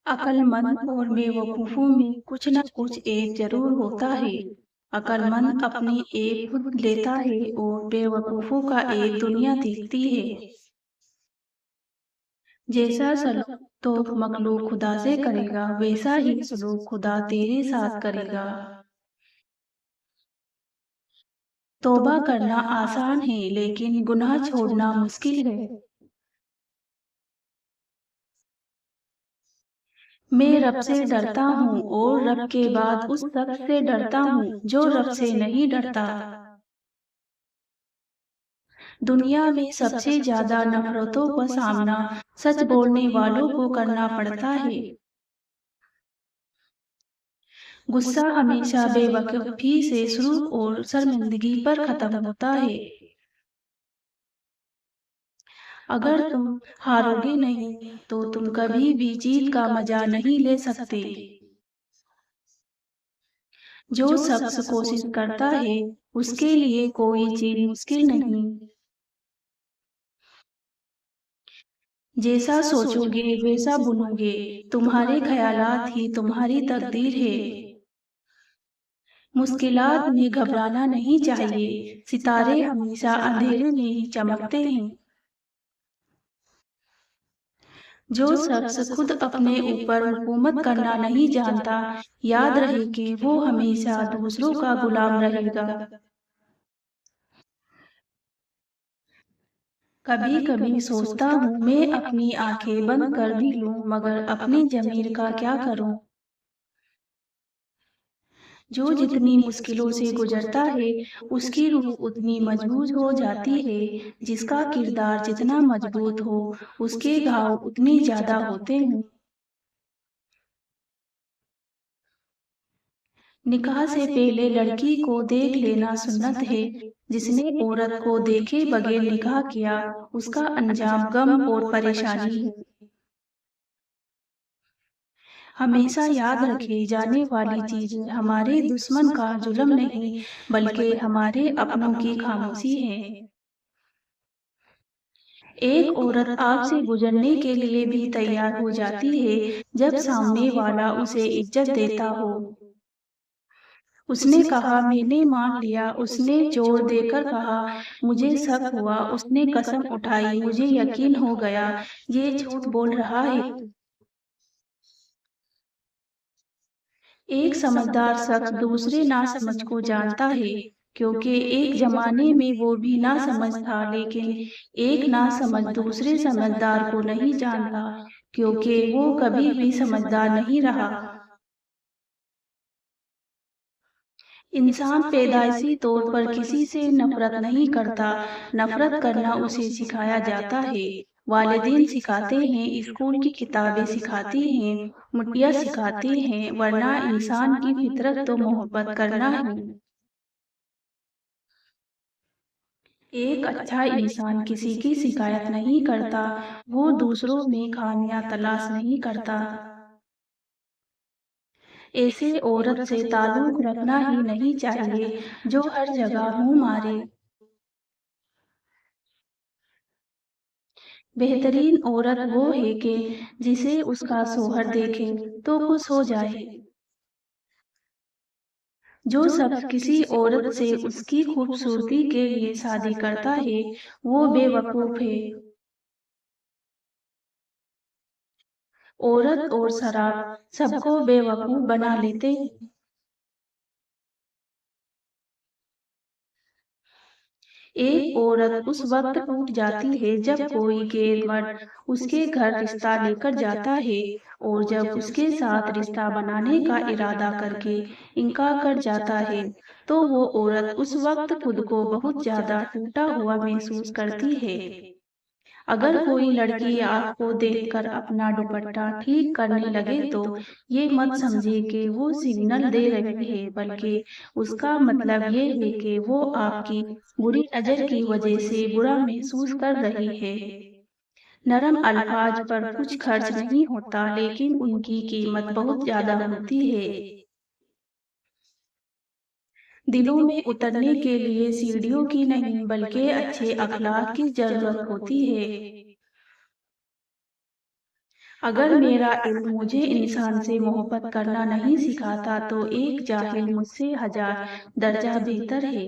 عقل مند اور بے وقوفوں میں کچھ نہ کچھ ایک ضرور ہوتا ہے۔ عقل مند اپنی ایپ خود لیتا ہے اور بے وقوفوں کا ایک دنیا دیکھتی ہے۔ جیسا سلوک تو مخلوق خدا سے کرے گا ویسا ہی سلوک خدا تیرے ساتھ کرے گا۔ توبہ کرنا آسان ہے لیکن گناہ چھوڑنا مشکل ہے۔ میں رب سے ڈرتا ہوں اور رب کے بعد اس شخص سے ڈرتا ہوں جو رب سے نہیں ڈرتا۔ دنیا میں سب سے زیادہ نفرتوں کا سامنا سچ بولنے والوں کو کرنا پڑتا ہے۔ غصہ ہمیشہ بے وقوفی سے شروع اور شرمندگی پر ختم ہوتا ہے۔ اگر تم ہارو گے نہیں تو تم کبھی بھی جیت کا مزہ نہیں لے سکتے۔ جو شخص کوشش کرتا ہے اس کے لیے کوئی چیز مشکل نہیں۔ جیسا سوچو گے ویسا بنو گے، تمہارے خیالات ہی تمہاری تقدیر ہے۔ مشکلات میں گھبرانا نہیں چاہیے، ستارے ہمیشہ اندھیرے میں ہی چمکتے ہیں۔ جو شخص خود اپنے اوپر حکومت کرنا نہیں جانتا، یاد رہے کہ وہ ہمیشہ دوسروں کا غلام رہے گا۔ کبھی کبھی سوچتا ہوں میں اپنی آنکھیں بند کر بھی لوں مگر اپنی ضمیر کا کیا کروں۔ جو جتنی مشکلوں سے گزرتا ہے اس کی روح اتنی مضبوط ہو جاتی ہے، جس کا کردار جتنا مضبوط ہو اس کے گھاؤ اتنے زیادہ ہوتے ہیں۔ نکاح سے پہلے لڑکی کو دیکھ لینا سنت ہے، جس نے عورت کو دیکھے بغیر نکاح کیا اس کا انجام غم اور پریشانی ہے۔ ہمیشہ یاد رکھے جانے والی چیزیں ہمارے دشمن کا ظلم نہیں بلکہ ہمارے اپنوں کی خاموشی ہے۔ ایک عورت آگ سے گزرنے کے لیے بھی تیار ہو جاتی ہے جب سامنے والا اسے عزت دیتا ہو۔ اس نے کہا میں نے مان لیا، اس نے زور دے کر کہا مجھے شک ہوا، اس نے قسم اٹھائی مجھے یقین ہو گیا یہ جھوٹ بول رہا ہے۔ ایک سمجھدار شخص دوسرے ناسمجھ کو جانتا ہے، کیونکہ ایک زمانے میں وہ بھی ناسمجھ تھا، لیکن ایک ناسمجھ دوسرے سمجھدار کو نہیں جانتا کیونکہ وہ کبھی بھی سمجھدار نہیں رہا۔ انسان پیدائشی طور پر کسی سے نفرت نہیں کرتا، نفرت کرنا اسے سکھایا جاتا ہے۔ والدین سکھاتے ہیں، اسکول کی کتابیں سکھاتی ہیں، مٹیاں سکھاتی ہیں، ورنہ انسان کی فطرت تو محبت کرنا ہے۔ ایک اچھا انسان کسی کی شکایت نہیں کرتا، وہ دوسروں میں خامیاں تلاش نہیں کرتا۔ ایسے عورت سے تعلق رکھنا ہی نہیں چاہیے جو ہر جگہ منہ مارے۔ بہترین عورت وہ ہے کہ جسے اس کا شوہر دیکھے تو خوش ہو جائے۔ جو شخص کسی عورت سے اس کی خوبصورتی کے لیے شادی کرتا ہے وہ بے وقوف ہے۔ عورت اور شراب سب کو بے وقوف بنا لیتے ہیں۔ ایک عورت اس وقت ٹوٹ جاتی ہے جب کوئی غیر مرد اس کے گھر رشتہ لے کر جاتا ہے اور جب اس کے ساتھ رشتہ بنانے کا ارادہ کر کے انکار کر جاتا ہے تو وہ عورت اس وقت خود کو بہت زیادہ ٹوٹا ہوا محسوس کرتی ہے۔ اگر کوئی لڑکی آپ کو دیکھ کر اپنا دوپٹہ ٹھیک کرنے لگے تو یہ مت سمجھے کہ وہ سگنل دے رہی ہے، بلکہ اس کا مطلب یہ ہے کہ وہ آپ کی بری نظر کی وجہ سے برا محسوس کر رہی ہے۔ نرم الفاظ پر کچھ خرچ نہیں ہوتا لیکن ان کی قیمت بہت زیادہ ہوتی ہے۔ دلوں میں اترنے کے لیے سیڑھیوں کی نہیں بلکہ اچھے اخلاق کی ضرورت ہوتی ہے۔ اگر میرا علم مجھے انسان سے محبت کرنا نہیں سکھاتا تو ایک جاہل مجھ سے 1000 درجہ بہتر ہے۔